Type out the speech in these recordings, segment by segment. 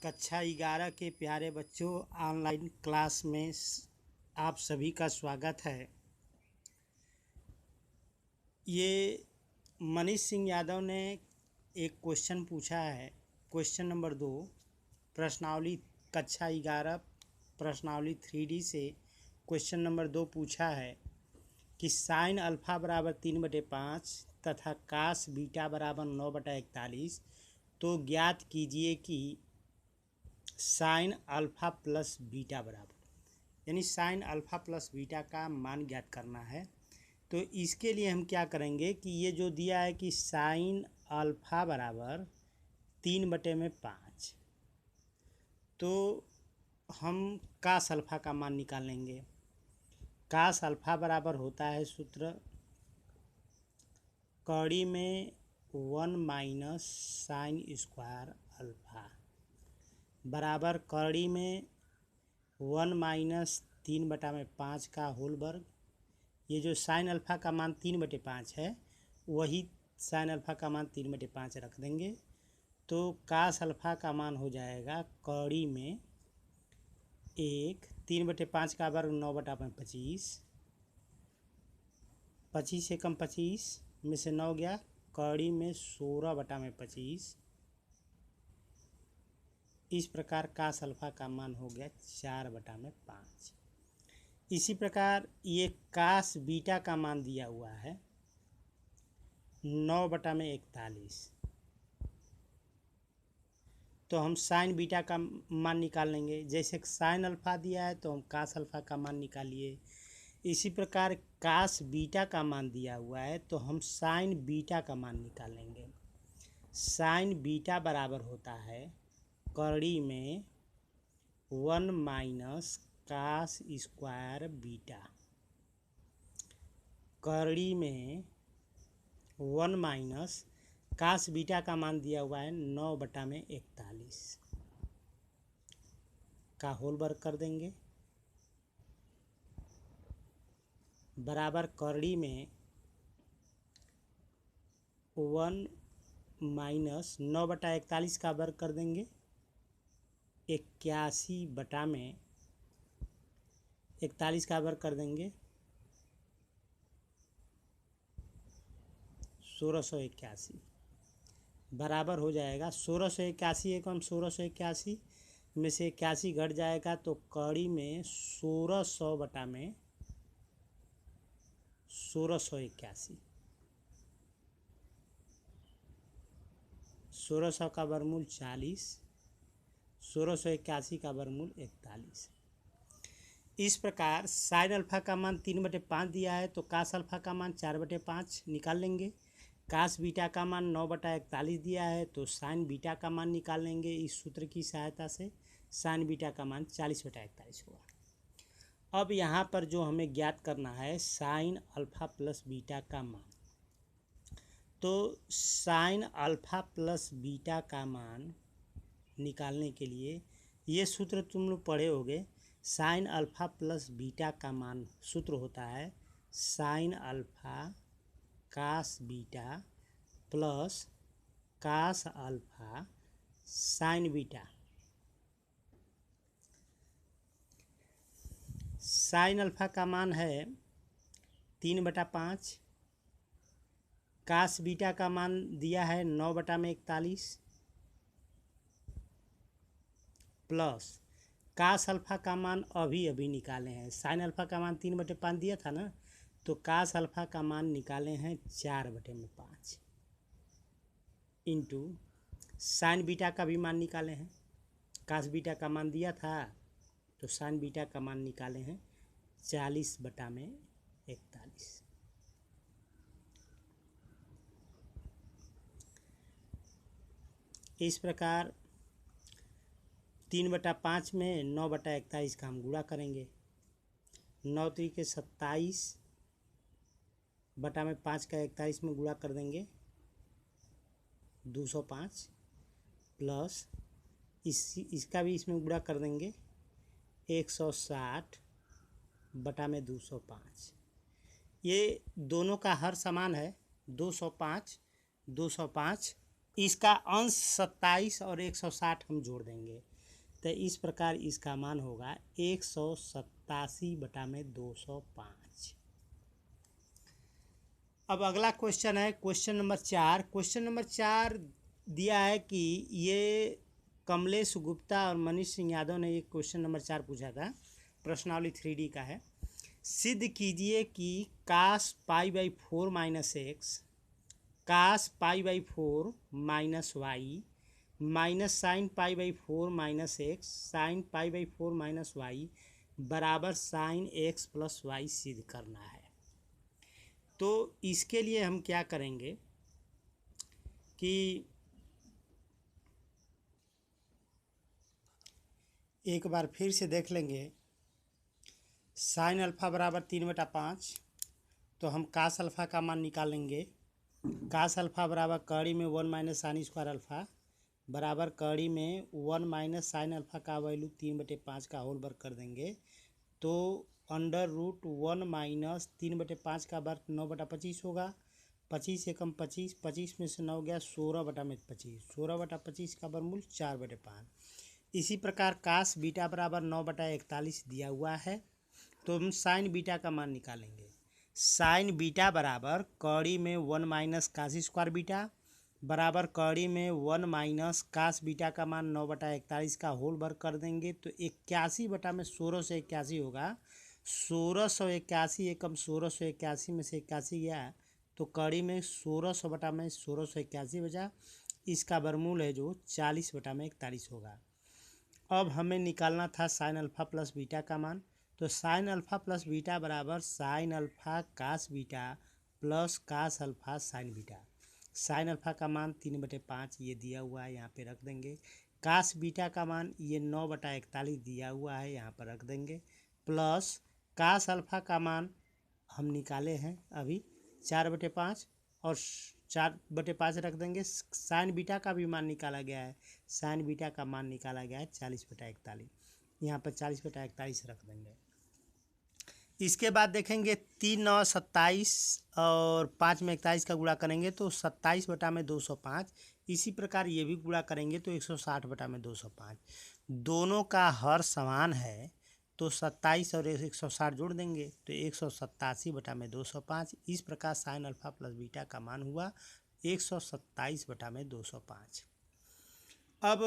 कक्षा 11 के प्यारे बच्चों, ऑनलाइन क्लास में आप सभी का स्वागत है। ये मनीष सिंह यादव ने एक क्वेश्चन पूछा है। क्वेश्चन नंबर 2 प्रश्नावली कक्षा 11 प्रश्नावली 3D से क्वेश्चन नंबर 2 पूछा है कि साइन अल्फ़ा बराबर 3/5 तथा कास बीटा बराबर 9/41, तो ज्ञात कीजिए कि साइन अल्फ़ा प्लस बीटा बराबर, यानी साइन अल्फ़ा प्लस बीटा का मान ज्ञात करना है। तो इसके लिए हम क्या करेंगे कि ये जो दिया है कि साइन अल्फ़ा बराबर 3/5, तो हम कास अल्फ़ा का मान निकालेंगे। कास अल्फ़ा बराबर होता है सूत्र कड़ी में 1 माइनस साइन स्क्वायर अल्फ़ा बराबर कड़ी में 1 माइनस 3/5 का होल वर्ग। ये जो साइन अल्फ़ा का मान 3/5 है, वही साइन अल्फ़ा का मान 3/5 रख देंगे, तो कास अल्फ़ा का मान हो जाएगा कड़ी में 3/5 का वर्ग 9/25, 25 से कम 25 में से 9 गया, कड़ी में 16/25। इस प्रकार कास अल्फ़ा का मान हो गया 4/5। इसी प्रकार ये कास बीटा का मान दिया हुआ है 9/41, तो हम साइन बीटा का मान निकाल लेंगे। जैसे साइन अल्फ़ा दिया है तो हम कास अल्फ़ा का मान निकालिए। इसी प्रकार कास बीटा का मान दिया हुआ है तो हम साइन बीटा का मान निकालेंगे। साइन बीटा बराबर होता है कड़ी में 1 माइनस कास स्क्वायर बीटा, कड़ी में 1 माइनस कास बीटा का मान दिया हुआ है 9/41 का होल वर्ग कर देंगे, बराबर कड़ी में 1 माइनस 9/41 का वर्ग कर देंगे 41 का वर्ग कर देंगे 1681, बराबर हो जाएगा 1681 एकम 1681 में से 81 घट जाएगा, तो कड़ी में 1600 बटा में 1681, 1600 का वर्गमूल 40, 1681 का वर्गमूल 41। इस प्रकार साइन अल्फ़ा का मान 3/5 दिया है तो कास अल्फ़ा का मान 4/5 निकाल लेंगे। कास बीटा का मान 9/41 दिया है तो साइन बीटा का मान निकाल लेंगे। इस सूत्र की सहायता से साइन बीटा का मान 40/41 होगा। अब यहाँ पर जो हमें ज्ञात करना है साइन अल्फ़ा प्लस बीटा का मान, तो साइन अल्फ़ा प्लस बीटा का मान निकालने के लिए ये सूत्र तुम लोग पढ़े होगे। साइन अल्फ़ा प्लस बीटा का मान सूत्र होता है sine alpha cos beta plus cos alpha sine beta. Sine alpha का मान है 3/5, कास बीटा का मान दिया है 9/41 प्लस कास अल्फ़ा का मान अभी निकाले हैं। साइन अल्फ़ा का मान 3/5 दिया था ना, तो कास अल्फ़ा का मान निकाले हैं 4/5 इंटू साइन बीटा का भी मान निकाले हैं। कास बीटा का मान दिया था तो साइन बीटा का मान निकाले हैं 40/41। इस प्रकार 3/5 में 9/41 का हम गुणा करेंगे। 9 3 27 बटा में 5 का 41 में गुणा कर देंगे 205 प्लस इसका भी इसमें गुणा कर देंगे 160 बटा में 205। ये दोनों का हर समान है 205 205 इसका अंश 27 और 160 हम जोड़ देंगे, तो इस प्रकार इसका मान होगा 187/205। अब अगला क्वेश्चन है क्वेश्चन नंबर 4। क्वेश्चन नंबर 4 दिया है कि ये कमलेश गुप्ता और मनीष सिंह यादव ने ये क्वेश्चन नंबर 4 पूछा था, प्रश्नावली 3D का है। सिद्ध कीजिए कि cos π/4 - x cos π/4 - y minus sine π/4 - x sine π/4 - y बराबर साइन x + y सिद्ध करना है। तो इसके लिए हम क्या करेंगे कि एक बार फिर से देख लेंगे। साइन अल्फ़ा बराबर 3/5, तो हम कास अल्फ़ा का मान निकालेंगे। कास अल्फ़ा बराबर कड़ी में 1 - साइन स्क्वायर अल्फ़ा बराबर कड़ी में 1 - साइन अल्फ़ा का वैल्यू 3/5 का होल वर्ग कर देंगे, तो √1 - 3/5 का वर्ग 9/25 होगा। 25 एकम 25, 25 में से 9 गया 16/25, 16/25 का वर्गमूल 4/5। इसी प्रकार कास बीटा बराबर 9/41 दिया हुआ है, तो हम साइन बीटा का मान निकालेंगे। साइन बीटा बराबर कड़ी में 1 - कास स्क्वायर बीटा बराबर कड़ी में 1 - कास बीटा का मान 9/41 का होल वर्ग कर देंगे, तो 81/16 से 81 होगा। 1681 एकम 1681 में से 81 गया, तो कड़ी में 1600/1681 बचा। इसका वर्गमूल है जो 40/41 होगा। अब हमें निकालना था साइन अल्फ़ा प्लस बीटा का मान, तो साइन अल्फ़ा प्लस बीटा बराबर sine alpha cos beta plus cos alpha sine beta. Sine alpha का मान 3/5 ये दिया हुआ है, यहाँ पे रख देंगे। कास बीटा का मान ये 9/41 दिया हुआ है, यहाँ पर रख देंगे। प्लस कास अल्फ़ा का मान हम निकाले हैं अभी 4/5 और 4/5 रख देंगे। साइन बीटा का भी मान निकाला गया है, साइन बीटा का मान निकाला गया है 40/41, यहाँ पर 40/41 रख देंगे। इसके बाद देखेंगे 3 9 27 और 5 में 41 का गुणा करेंगे तो 27/205। इसी प्रकार ये भी गुणा करेंगे तो 160/205। दोनों का हर समान है, तो 27 और 160 जोड़ देंगे तो 187/205। इस प्रकार साइन अल्फ़ा प्लस बीटा का मान हुआ 127/205। अब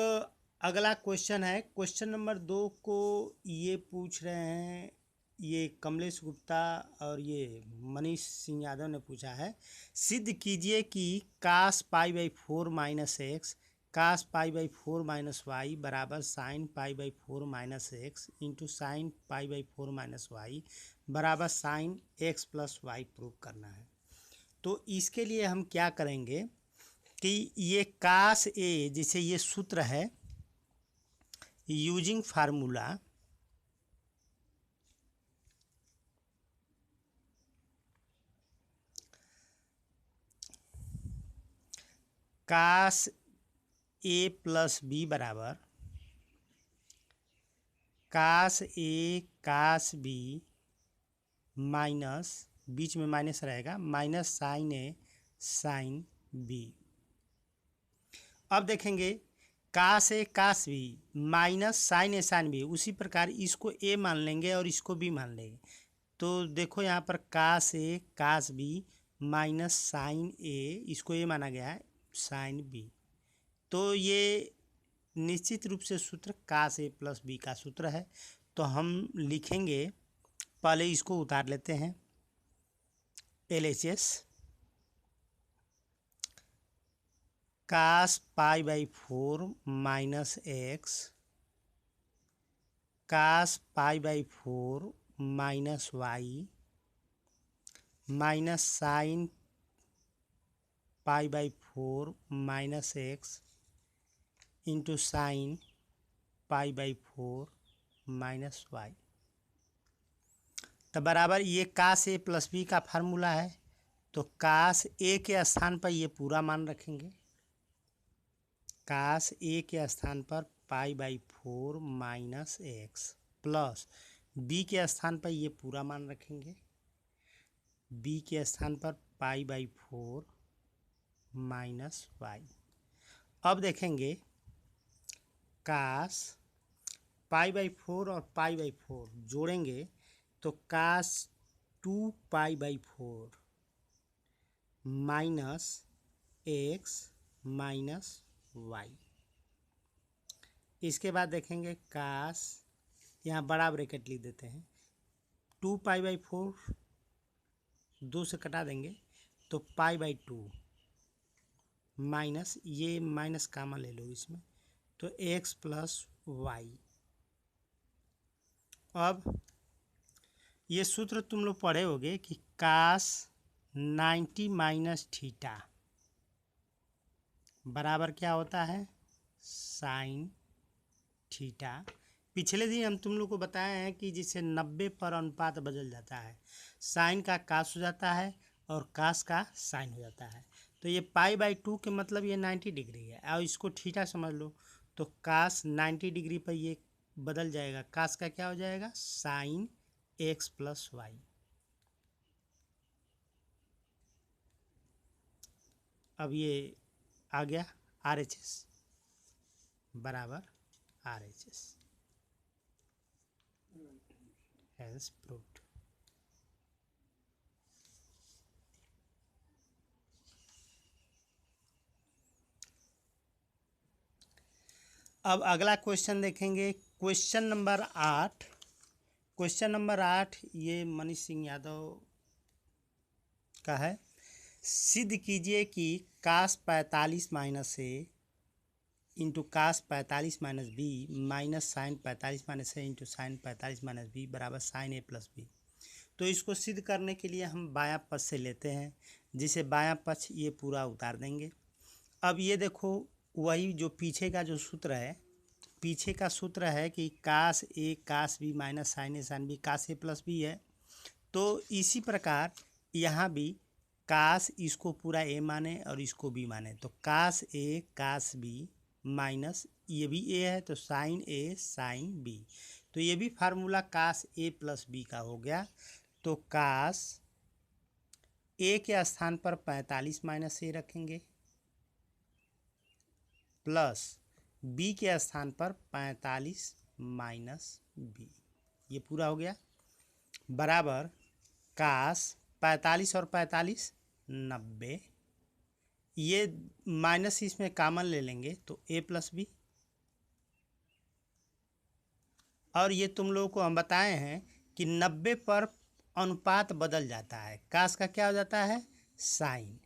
अगला क्वेश्चन है क्वेश्चन नंबर 2 को ये पूछ रहे हैं, ये कमलेश गुप्ता और ये मनीष सिंह यादव ने पूछा है। सिद्ध कीजिए कि कास π/4 - x कास π/4 - y बराबर sine π/4 - x into sine π/4 - y बराबर साइन x + y प्रूव करना है। तो इसके लिए हम क्या करेंगे कि ये कास ए, जैसे ये सूत्र है, using formula cos A plus B बराबर कास ए कास बी माइनस, बीच में माइनस रहेगा, माइनस साइन ए साइन बी। अब देखेंगे कास ए कास बी माइनस साइन ए साइन बी, उसी प्रकार इसको ए मान लेंगे और इसको बी मान लेंगे। तो देखो यहाँ पर कास ए कास बी माइनस साइन ए, इसको ए माना गया है, साइन बी। तो ये निश्चित रूप से सूत्र कास ए प्लस बी का सूत्र है। तो हम लिखेंगे, पहले इसको उतार लेते हैं, LHS cos π/4 - x cos π/4 - y minus sine π/4 - x into sine π/4 - y। तो बराबर ये कास ए प्लस बी का फार्मूला है, तो कास ए के स्थान पर ये पूरा मान रखेंगे। कास ए के स्थान पर π/4 - x प्लस बी के स्थान पर ये पूरा मान रखेंगे। बी के स्थान पर π/4 - y। अब देखेंगे कास π/4 और π/4 जोड़ेंगे तो कास 2π/4 माइनस एक्स माइनस वाई। इसके बाद देखेंगे कास, यहाँ बड़ा ब्रैकेट लिख देते हैं, 2π/4 2 से कटा देंगे तो π/2 माइनस, ये माइनस कामन ले लो इसमें, तो x प्लस वाई। अब ये सूत्र तुम लोग पढ़े होगे कि कास 90 माइनस थीटा बराबर क्या होता है, साइन थीटा। पिछले दिन हम तुम लोग को बताए हैं कि जिसे 90 पर अनुपात बदल जाता है, साइन का कास हो जाता है और कास का साइन हो जाता है। तो ये π/2 के मतलब ये 90 डिग्री है, और इसको थीटा समझ लो तो कास 90 डिग्री पर ये बदल जाएगा, कास का क्या हो जाएगा, साइन x प्लस वाई। अब ये आ गया RHS बराबर RHS एज प्रूव्ड। अब अगला क्वेश्चन देखेंगे, क्वेश्चन नंबर 8। क्वेश्चन नंबर 8 ये मनीष सिंह यादव का है। सिद्ध कीजिए कि cos 45 minus A into cos 45 minus B minus sine 45 minus A into sine 45 minus B बराबर साइन ए प्लस बी। तो इसको सिद्ध करने के लिए हम बायां पक्ष से लेते हैं, जिसे बायां पक्ष ये पूरा उतार देंगे। अब ये देखो, वही जो पीछे का जो सूत्र है, पीछे का सूत्र है कि कास ए cos B minus sign A sine B, cos A plus B है। तो इसी प्रकार यहाँ भी कास इसको पूरा ए माने और इसको बी माने, तो कास ए कास बी माइनस ये भी ए है तो साइन ए साइन बी। तो ये भी formula cos A plus B का हो गया। तो कास ए के स्थान पर 45 माइनस ए रखेंगे प्लस बी के स्थान पर 45 माइनस बी, ये पूरा हो गया बराबर कास 45 और 45 90, ये माइनस इसमें कॉमन ले लेंगे तो ए प्लस बी। और ये तुम लोगों को हम बताए हैं कि 90 पर अनुपात बदल जाता है, कास का क्या हो जाता है, साइन,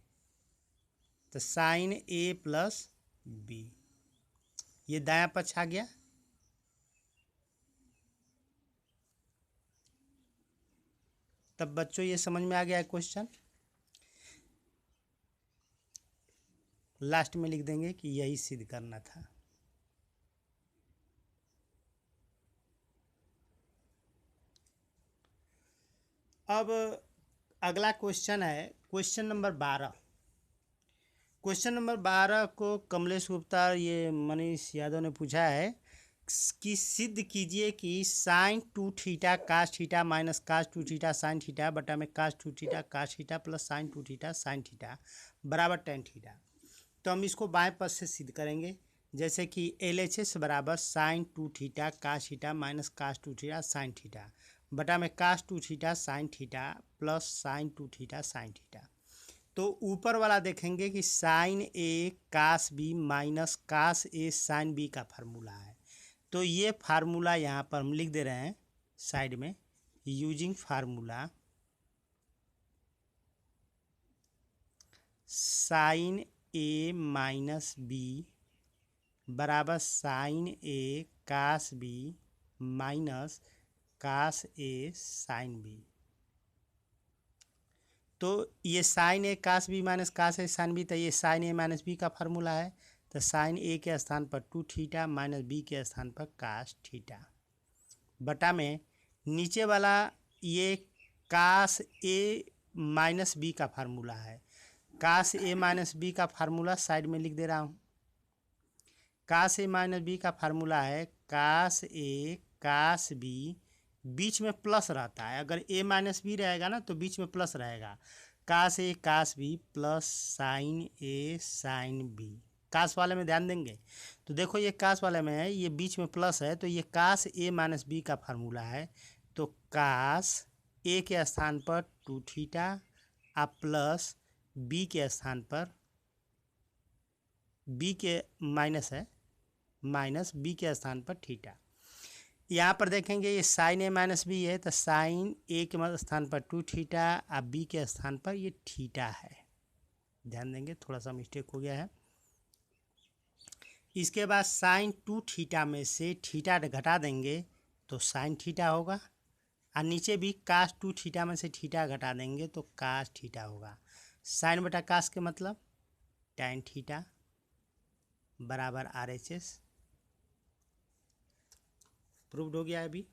तो साइन ए प्लस बी, ये दायां पक्ष आ गया। तब बच्चों ये समझ में आ गया है क्वेश्चन। लास्ट में लिख देंगे कि यही सिद्ध करना था। अब अगला क्वेश्चन है क्वेश्चन नंबर 12। क्वेश्चन नंबर 12 को कमलेश गुप्ता ये मनीष यादव ने पूछा है कि सिद्ध कीजिए कि sine 2 theta cos theta minus cos 2 theta sine theta बटा में cos 2 theta cos theta plus sine 2 theta sine theta बराबर tan थीटा। तो हम इसको बाएं पक्ष से सिद्ध करेंगे, जैसे कि LHS बराबर sine 2 theta cos theta minus cos 2 theta sine theta बटा में cos 2 theta sine theta plus sine 2 theta sine theta. तो ऊपर वाला देखेंगे कि sine A cos B minus cos A sine B का फार्मूला है। तो ये फार्मूला यहाँ पर हम लिख दे रहे हैं साइड में, यूजिंग फार्मूला साइन ए माइनस बी बराबर sine A cos B minus cos A sine B. तो ये sign A cos B minus cos A sine B, तो ये साइन ए माइनस बी का फार्मूला है। तो साइन ए के स्थान पर 2 थीटा माइनस बी के स्थान पर कास थीटा बटा में नीचे वाला ये कास ए माइनस बी का फार्मूला है। कास ए माइनस बी का फार्मूला साइड में लिख दे रहा हूँ। कास ए माइनस बी का फार्मूला है कास ए कास बी, बीच में प्लस रहता है, अगर ए माइनस बी रहेगा ना तो बीच में प्लस रहेगा, कास ए कास बी प्लस साइन ए साइन बी कास वाले में ध्यान देंगे तो देखो ये कास वाले में है, ये बीच में प्लस है, तो ये कास ए माइनस बी का फार्मूला है। तो कास ए के स्थान पर 2 थीटा आप प्लस बी के स्थान पर, बी के माइनस है, माइनस बी के स्थान पर थीटा। यहाँ पर देखेंगे ये साइन ए माइनस बी है, तो साइन ए के स्थान पर 2 थीटा और बी के स्थान पर ये थीटा है। ध्यान देंगे, थोड़ा सा मिस्टेक हो गया है। इसके बाद साइन 2 थीटा में से थीटा घटा देंगे तो साइन थीटा होगा, और नीचे भी कास 2 थीटा में से थीटा घटा देंगे तो कास थीटा होगा। साइन बटा कास के मतलब टैन थीटा बराबर RHS। प्रूव्ड हो गया है अभी।